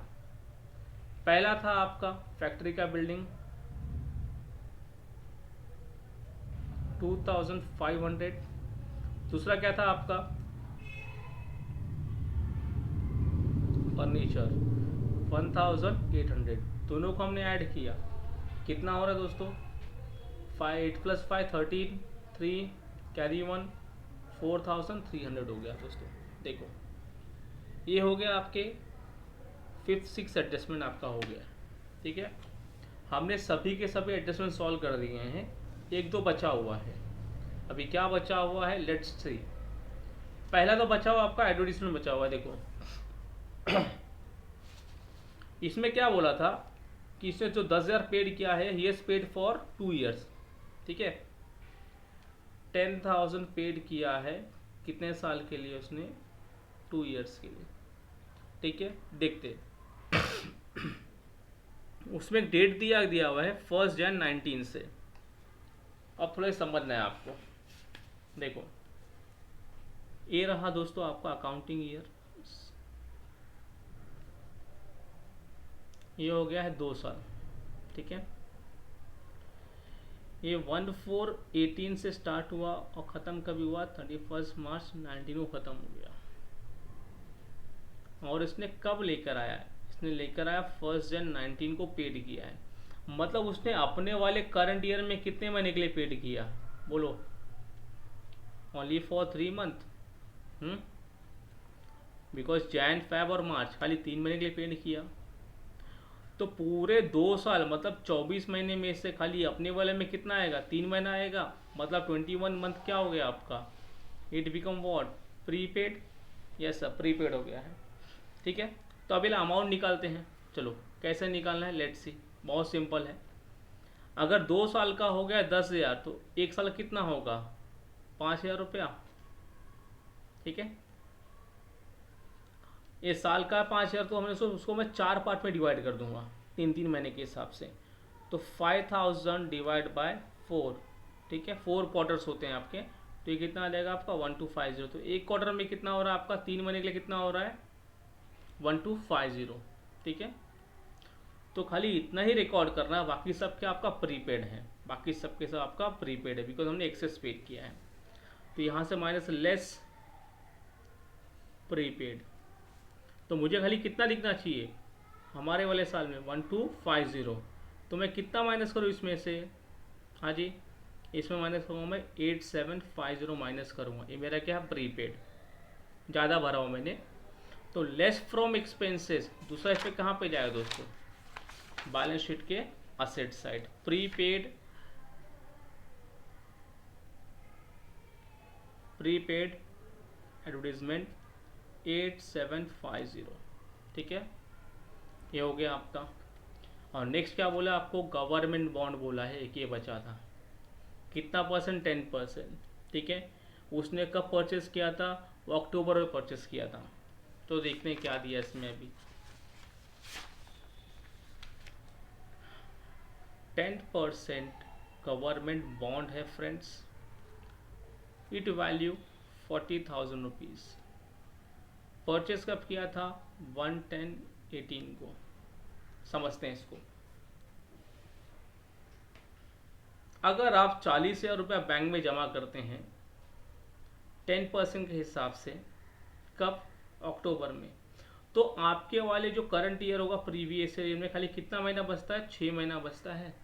पहला था आपका फैक्ट्री का बिल्डिंग 2500, दूसरा क्या था आपका फर्नीचर 1800, दोनों को हमने ऐड किया, कितना हो रहा है दोस्तों 8 + 5 13, 3 कैरी 1 4300 हो गया दोस्तों। देखो ये हो गया आपके 5th 6th एडजस्टमेंट आपका हो गया, ठीक है। हमने सभी के सभी एडजस्टमेंट सॉल्व कर दिए हैं, एक दो बचा हुआ है, अभी क्या बचा हुआ है लेट्स सी। पहला तो बचा हुआ आपका एडवर्टीजमेंट बचा हुआ है। देखो इसमें क्या बोला था कि इसने जो 10,000 पेड किया है he has paid for 2 years, ठीक है। 10,000 पेड किया है कितने साल के लिए उसने 2 ईयर्स के लिए, ठीक है। देखते उसमें डेट दिया हुआ है 1 Jan 19 से। अब थोड़ा समझना है आपको, देखो ये रहा दोस्तों आपका अकाउंटिंग ईयर, ये हो गया है 2 साल, ठीक है। ये 1/4/18 से स्टार्ट हुआ और ख़त्म कभी हुआ 31 मार्च 19 को ख़त्म हो गया। और इसने कब लेकर आया है, इसने लेकर आया 1 Jan 19 को पेड किया है, मतलब उसने अपने वाले करंट ईयर में कितने महीने के लिए पेड किया बोलो, only for 3 month, because Jan Feb और मार्च खाली 3 महीने के लिए पेड किया। तो पूरे 2 साल मतलब 24 महीने में से खाली अपने वाले में कितना आएगा 3 महीना आएगा, मतलब 21 मंथ क्या हो गया आपका, it become what prepaid, yes sir prepaid हो गया है, ठीक है। तो अभी अमाउंट निकालते हैं, चलो कैसे निकालना है लेट्स सी, बहुत सिंपल है। अगर 2 साल का हो गया 10,000 तो 1 साल कितना होगा 5,000 रुपया, ठीक है। ये साल का 5,000 तो हमने उसको मैं 4 पार्ट में डिवाइड कर दूंगा 3-3 महीने के हिसाब से, तो 5,000 डिवाइड बाय 4, ठीक है। 4 क्वार्टर्स होते हैं आपके, तो ये कितना आ जाएगा आपका 1250। तो एक क्वार्टर में कितना हो रहा है आपका 3 महीने के लिए कितना हो रहा है 1250, ठीक है। तो खाली इतना ही रिकॉर्ड करना है, बाकी सब क्या आपका प्रीपेड है, बाकी सब के सब आपका प्रीपेड है बिकॉज हमने एक्सेस पेड किया है। तो यहाँ से माइनस लेस प्रीपेड, तो मुझे खाली कितना लिखना चाहिए हमारे वाले साल में 1250, तो मैं कितना माइनस करूँ इसमें से, हाँ जी इसमें माइनस करूँगा मैं 8750 माइनस करूँगा, ये मेरा क्या है प्रीपेड, ज़्यादा भरा हुआ मैंने। तो लेस फ्रॉम एक्सपेंसेस, दूसरा इफेक्ट कहाँ पे जाएगा दोस्तों, बैलेंस शीट के असेट साइड, प्रीपेड एडवर्टीजमेंट 8750, ठीक है। ये हो गया आपका। और नेक्स्ट क्या बोला आपको, गवर्नमेंट बॉन्ड बोला है, एक ये बचा था, कितना परसेंट 10%, ठीक है। उसने कब परचेस किया था, वो अक्टूबर में परचेस किया था। तो देखते हैं क्या दिया इसमें अभी, 10% गवर्नमेंट बॉन्ड है friends, it value 40,000 rupees, purchase कब किया था 1/10/18 को, समझते हैं इसको। अगर आप 40,000 रुपया बैंक में जमा करते हैं 10% के हिसाब से, कब अक्टूबर में, तो आपके वाले जो करंट ईयर होगा प्रीवियस ईयर में खाली कितना महीना बचता है 6 महीना बचता है,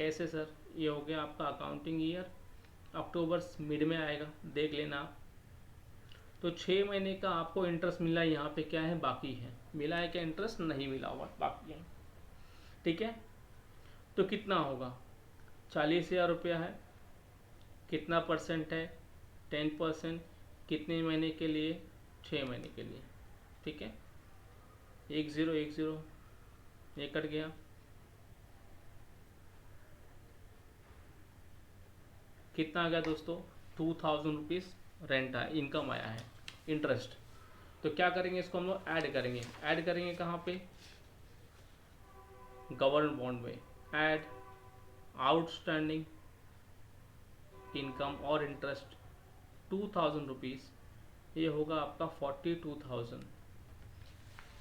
कैसे सर? ये हो गया आपका अकाउंटिंग ईयर, अक्टूबर मिड में आएगा, देख लेना आप। तो 6 महीने का आपको इंटरेस्ट मिला, यहाँ पे क्या है बाकी है, मिला है क्या इंटरेस्ट? नहीं मिला हुआ, बाकी है। ठीक है, तो कितना होगा? 40,000 रुपया है। कितना परसेंट है? 10%। कितने महीने के लिए? 6 महीने के लिए। ठीक है, 1010 ये कट गया। कितना आ गया दोस्तों? 2,000 रुपीज़ रेंट आया, इनकम आया है, इंटरेस्ट। तो क्या करेंगे, इसको हम लोग ऐड करेंगे। ऐड करेंगे कहाँ पे? गवर्नमेंट बॉन्ड में। ऐड आउटस्टैंडिंग इनकम और इंटरेस्ट 2,000 रुपीज़, ये होगा आपका 42,000।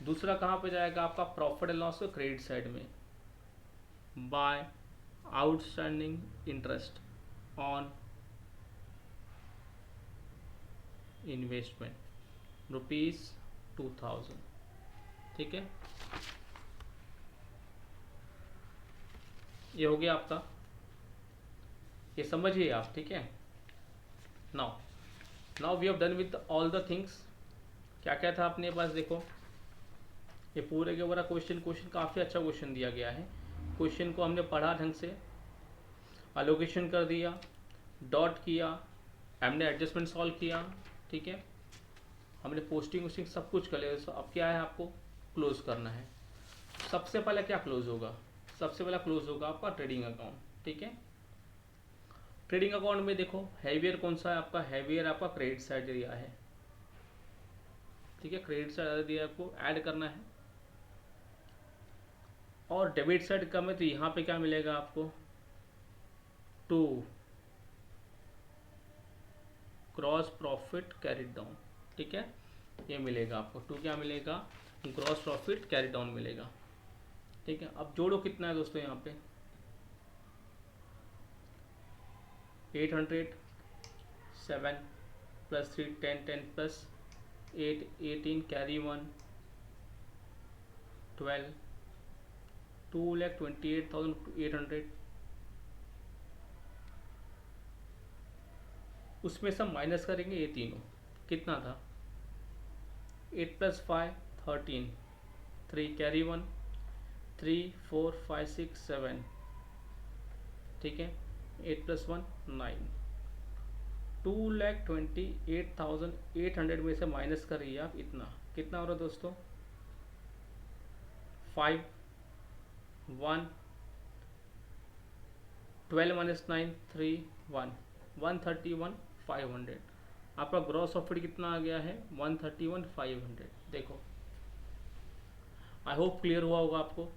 दूसरा कहाँ पे जाएगा आपका? प्रॉफिट एंड लॉस के क्रेडिट साइड में, by outstanding interest on investment ₹2,000। ठीक है, ये हो गया आपका, ये समझिए आप। ठीक है, now we have done with all the things. क्या क्या था अपने पास? देखो, ये पूरे के पूरा क्वेश्चन काफ़ी अच्छा क्वेश्चन दिया गया है। क्वेश्चन को हमने पढ़ा ढंग से, अलोकेशन कर दिया, डॉट किया, हमने एडजस्टमेंट सॉल्व किया। ठीक है, हमने पोस्टिंग वोस्टिंग सब कुछ कर लिया। अब क्या है, आपको क्लोज करना है। सबसे पहले क्या क्लोज होगा? सबसे पहला क्लोज होगा आपका ट्रेडिंग अकाउंट। ठीक है, ट्रेडिंग अकाउंट में देखो हैवियर कौन सा है आपका? हैवियर आपका क्रेडिट साइड दिया है। ठीक है, क्रेडिट साइड दिया आपको, ऐड करना है। और डेबिट साइड का में तो यहाँ पे क्या मिलेगा आपको? 2 ग्रॉस प्रॉफिट कैरिड डाउन। ठीक है, ये मिलेगा आपको 2, क्या मिलेगा? ग्रॉस प्रॉफिट कैरिड डाउन मिलेगा। ठीक है, अब जोड़ो कितना है दोस्तों यहाँ पे? 800, 7 + 3 10, 10 + 8 18, कैरी 1 12, 2,28,800। उसमें से माइनस करेंगे ये तीनों, कितना था? 8 + 5 13, 3 कैरी 1 3 4 5 6 7। ठीक है, 8 + 1 9। 2,28,800 में से माइनस करिए आप, इतना कितना हो रहा है दोस्तों? 5 1 12 - 9 3 1 131,500। आपका ग्रॉस प्रॉफिट कितना आ गया है? 131,500। देखो, आई होप क्लियर हुआ होगा आपको।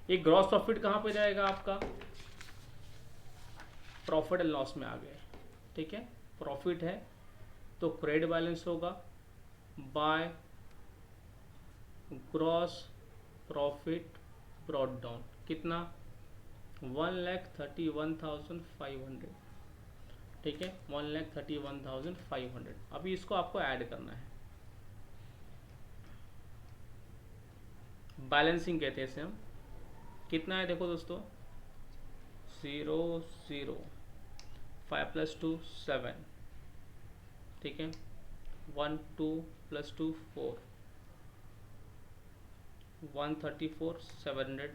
ये ग्रॉस प्रॉफिट कहाँ पे जाएगा आपका? प्रॉफिट एंड लॉस में आ गए। ठीक है, प्रॉफिट है तो क्रेडिट बैलेंस होगा by gross profit brought down. कितना? 1,31,500। ठीक है, 1,31,500। अभी इसको आपको ऐड करना है, बैलेंसिंग कहते हैं इसे हम। कितना है देखो दोस्तों? 0 0 5 + 2 7। ठीक है, 1 2 + 2 4 134,700।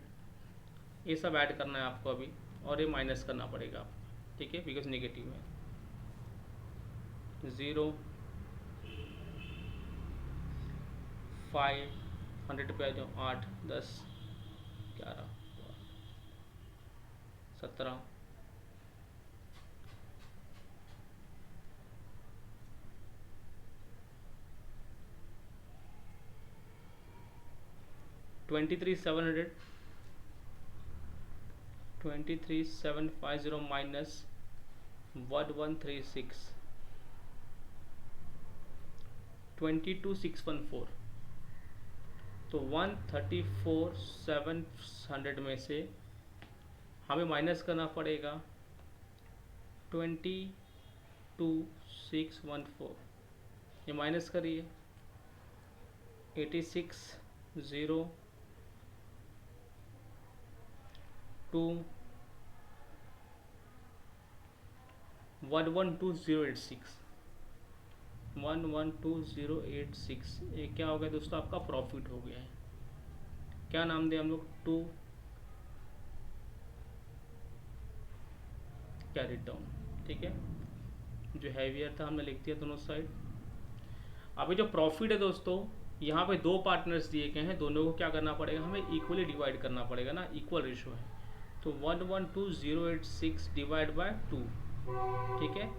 ये सब ऐड करना है आपको अभी, और ये माइनस करना पड़ेगा आपको। ठीक है, बिकॉज नेगेटिव है। 0 5 100 पे आ जाओ, 8 10 11 17 23,700 23,750 माइनस 1136 22,614। तो 134,700 में से हमें माइनस करना पड़ेगा 22,614। ये माइनस करिए, 86,0,2 112086, 112086 ये क्या हो गया दोस्तों, आपका प्रॉफिट हो गया है। क्या नाम दें हम लोग, टू कैरी डाउन, ठीक है। जो हैवियर था हमने लिख दिया दोनों साइड। अभी जो प्रॉफिट है दोस्तों, यहाँ पे दो पार्टनर्स दिए गए हैं, दोनों को क्या करना पड़ेगा, हमें इक्वली डिवाइड करना पड़ेगा ना, इक्वल रेशो है। तो 112086 डिवाइड बाय 2, ठीक है।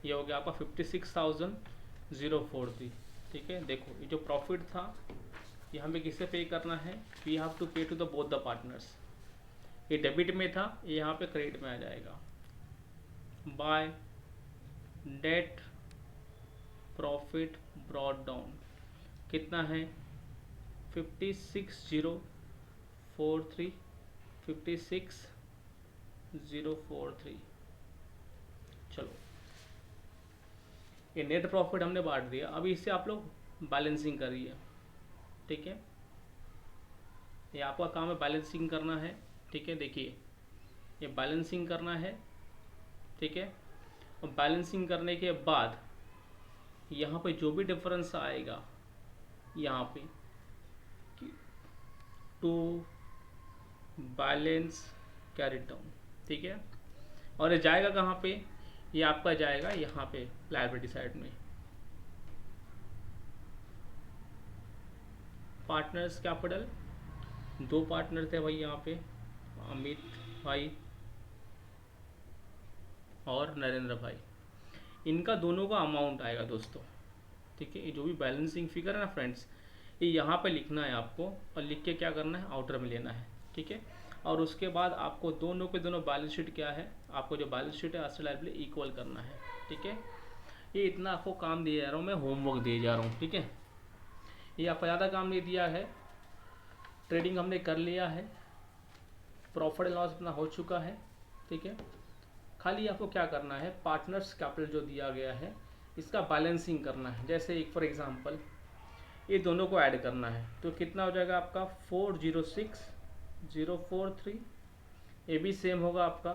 ये हो गया आपका 56,043, ठीक है। देखो ये जो प्रॉफिट था ये हमें किसे पे करना है, we have to pay to the both the partners. ये डेबिट में था, ये यहाँ पे क्रेडिट में आ जाएगा। By debt profit brought down कितना है, 56,043, 56,043। चलो ये नेट प्रॉफिट हमने बांट दिया। अभी इससे आप लोग बैलेंसिंग करिए, ठीक है। ये आपका काम है, बैलेंसिंग करना है, ठीक है। देखिए ये बैलेंसिंग करना है, ठीक है। और बैलेंसिंग करने के बाद यहाँ पे जो भी डिफरेंस आएगा यहाँ पे टू बैलेंस कैरी डाउन, ठीक है। और ये जाएगा कहाँ पे, ये आपका जाएगा यहाँ पे लायबिलिटी साइड में। पार्टनर्स कैपिटल, दो पार्टनर थे भाई यहाँ पे, अमित भाई और नरेंद्र भाई। इनका दोनों का अमाउंट आएगा दोस्तों, ठीक है। ये जो भी बैलेंसिंग फिगर है ना फ्रेंड्स, ये यहाँ पे लिखना है आपको, और लिख के क्या करना है, आउटर में लेना है, ठीक है। और उसके बाद आपको दोनों के दोनों बैलेंस शीट क्या है, आपको जो बैलेंस शीट है एसेट लायबिलिटी इक्वल करना है, ठीक है। ये इतना आपको काम दिया जा रहा हूँ मैं, होमवर्क दिए जा रहा हूँ, ठीक है। ये आपको ज़्यादा काम नहीं दिया है, ट्रेडिंग हमने कर लिया है, प्रॉफिट एंड लॉस अपना हो चुका है, ठीक है। खाली आपको क्या करना है, पार्टनर्स कैपिटल जो दिया गया है इसका बैलेंसिंग करना है। जैसे एक फॉर एग्जांपल ये दोनों को ऐड करना है, तो कितना हो जाएगा आपका 406043, ये भी सेम होगा आपका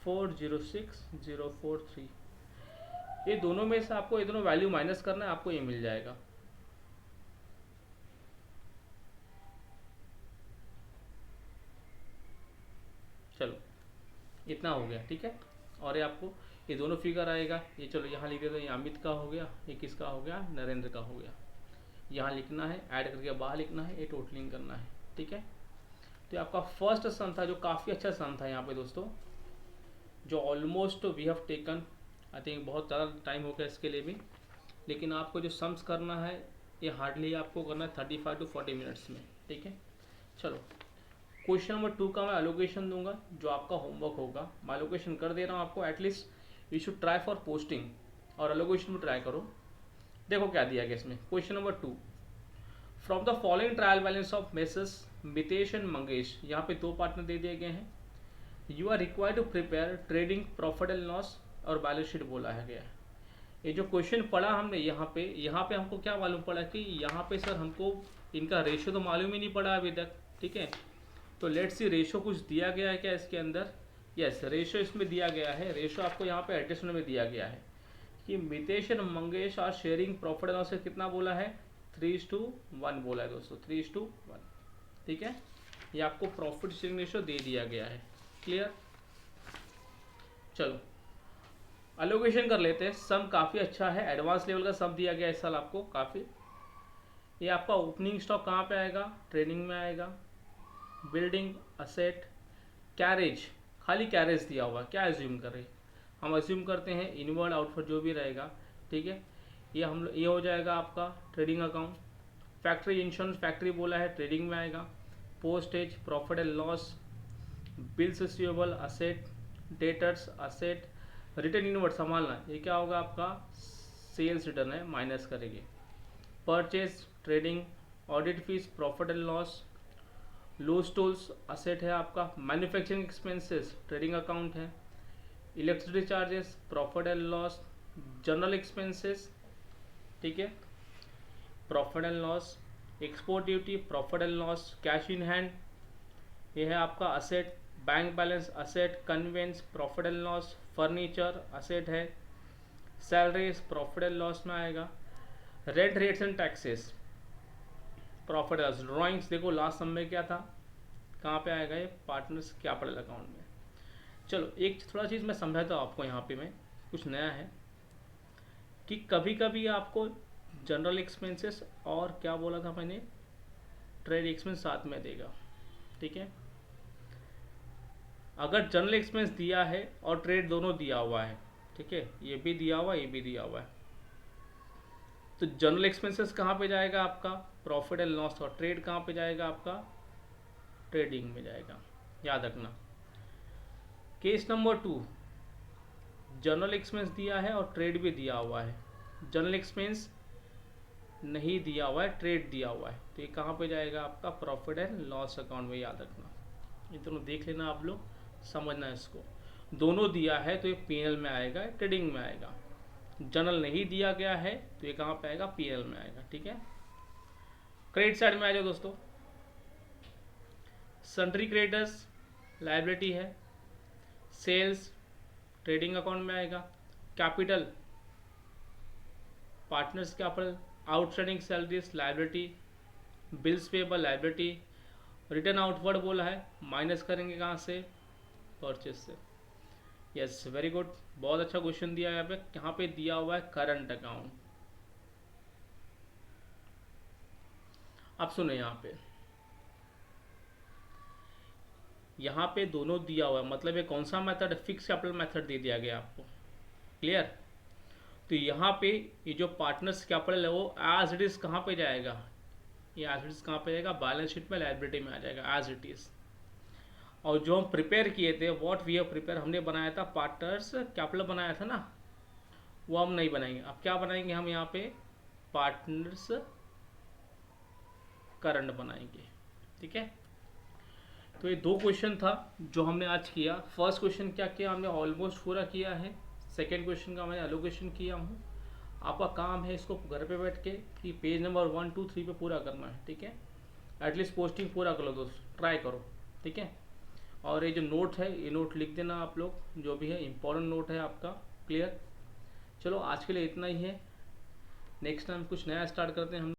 406043। ये दोनों में से आपको ये दोनों वैल्यू माइनस करना है, आपको ये मिल जाएगा। चलो इतना हो गया, ठीक है। और ये आपको ये दोनों फिगर आएगा, ये चलो यहाँ लिख देते हैं, ये अमित का हो गया, ये किसका हो गया, नरेंद्र का हो गया। यहाँ लिखना है, ऐड करके बाहर लिखना है, ये टोटलिंग करना है, ठीक है। तो आपका फर्स्ट सम था जो काफ़ी अच्छा सम था यहाँ पे दोस्तों, जो almost we have taken, I think बहुत ज़्यादा टाइम हो गया इसके लिए भी, लेकिन आपको जो सम्स करना है ये हार्डली आपको करना है 35 to 40 मिनट्स में, ठीक है। चलो क्वेश्चन नंबर 2 का मैं एलोकेशन दूंगा, जो आपका होमवर्क होगा। मैं एलोकेशन कर दे रहा हूँ आपको, at least you should try for posting, और एलोकेशन भी ट्राई करो। देखो क्या दिया गया इसमें, question number 2, from the following trial balance of Messrs Mitesh and Mangesh, यहाँ पे दो पार्टनर दे दिए गए हैं। You are required to prepare trading profit and loss और बैलेंस शीट बोला है गया है। ये जो क्वेश्चन पढ़ा हमने यहाँ पे हमको क्या मालूम पड़ा कि यहाँ पे सर हमको इनका रेशो तो मालूम ही नहीं पड़ा अभी तक, ठीक है। तो लेट्स सी रेशो कुछ दिया गया है क्या इसके अंदर, यस रेशो इसमें दिया गया है। रेशो आपको यहाँ पे एडजस्टमेंट में दिया गया है कि मितेश और Mangesh are sharing profit and loss से कितना बोला है, 3:1 बोला है दोस्तों, 3:1, ठीक है। ये आपको प्रॉफिट शेयरिंग रेशो दे दिया गया है, क्लियर। चलो एलोकेशन कर लेते हैं। सम काफ़ी अच्छा है, एडवांस लेवल का सम दिया गया है इस साल आपको काफ़ी। ये आपका ओपनिंग स्टॉक कहाँ पे आएगा, ट्रेडिंग में आएगा। बिल्डिंग असेट कैरेज, खाली कैरेज दिया हुआ, क्या एज्यूम कर रहे, हम एज्यूम करते हैं इनवर्ड आउटवर्ड जो भी रहेगा, ठीक है। ये हो जाएगा आपका trading account. Factory insurance, factory बोला है, ट्रेडिंग में आएगा। Postage, profit and loss, bills receivable asset, debtors asset, return inward संभालना, ये क्या होगा आपका सेल्स रिटर्न है, माइनस करेंगे। Purchase, trading, audit fees, profit and loss, loose tools asset है आपका। मैन्युफैक्चरिंग एक्सपेंसेस ट्रेडिंग अकाउंट है। Electricity charges, profit and loss. General expenses, ठीक है, profit and loss. Export duty, profit and loss, cash in hand, ये है आपका asset, bank balance asset, conveyance profit and loss, furniture asset है, salaries profit and loss में आएगा, rent rates and taxes profit and loss, drawings देखो last sum में क्या था, कहाँ पे आएगा ये, पार्टनर्स कैपिटल अकाउंट में। चलो एक थोड़ा चीज़ मैं समझाता हूँ आपको, यहाँ पे मैं कुछ नया है कि कभी कभी आपको जनरल एक्सपेंसेस और क्या बोला था मैंने, ट्रेड एक्सपेंस साथ में देगा, ठीक है। अगर जनरल एक्सपेंस दिया है और ट्रेड दोनों दिया हुआ है, ठीक है, ये भी दिया हुआ है ये भी दिया हुआ है, तो जनरल एक्सपेंसेस कहाँ पे जाएगा आपका, प्रॉफिट एंड लॉस, और ट्रेड कहाँ पे जाएगा आपका, ट्रेडिंग में जाएगा, याद रखना। केस नंबर 2, जनरल एक्सपेंस दिया है और ट्रेड भी दिया हुआ है, जनरल एक्सपेंस नहीं दिया हुआ है, ट्रेड दिया हुआ है, तो ये कहाँ पे जाएगा आपका, प्रॉफिट एंड लॉस अकाउंट में, याद रखना। ये दोनों देख लेना आप लोग, समझना इसको। दोनों दिया है तो ये पीएनएल में आएगा, ट्रेडिंग में आएगा। जनरल नहीं दिया गया है तो ये कहाँ पे आएगा, पीएनएल में आएगा, ठीक है। क्रेडिट साइड में आ जाओ दोस्तों, सन्ड्री क्रेडिटर्स लायबिलिटी है, सेल्स ट्रेडिंग अकाउंट में आएगा, capital partners capital, outstanding salaries liability, bills payable liability, return outward बोला है, माइनस करेंगे कहाँ से, परचेज से। यस वेरी गुड, बहुत अच्छा क्वेश्चन दिया है यहाँ पे, कहाँ पे दिया हुआ है, करंट अकाउंट। अब सुने यहाँ पे दोनों दिया हुआ है, मतलब ये कौन सा मेथड है, फिक्स कैपिटल मेथड दे दिया गया आपको, क्लियर। तो यहाँ पे ये जो पार्टनर्स कैपिटल है वो एज इट इज कहाँ पे जाएगा, ये एज इट इज कहाँ पे जाएगा, बैलेंस शीट में लायबिलिटी में आ जाएगा एज इट इज। और जो हम प्रिपेयर किए थे, व्हाट वी हैव प्रिपेयर, हमने बनाया था पार्टनर्स कैपिटल बनाया था ना, वो हम नहीं बनाएंगे। अब क्या बनाएंगे हम यहाँ पे, पार्टनर्स करंट बनाएंगे, ठीक है। तो ये 2 क्वेश्चन था जो हमने आज किया। फर्स्ट क्वेश्चन क्या किया हमने, ऑलमोस्ट पूरा किया है। सेकेंड क्वेश्चन का मैंने एलोकेशन किया हूँ। आपका काम है इसको घर पे बैठ के कि पेज नंबर 1, 2, 3 पे पूरा करना है, ठीक है। एटलीस्ट पोस्टिंग पूरा कर लो दोस्त, ट्राई करो, ठीक है। और ये जो नोट है, ये नोट लिख देना आप लोग, जो भी है इंपॉर्टेंट नोट है आपका, क्लियर। चलो आज के लिए इतना ही है, नेक्स्ट टाइम कुछ नया स्टार्ट करते हैं हम।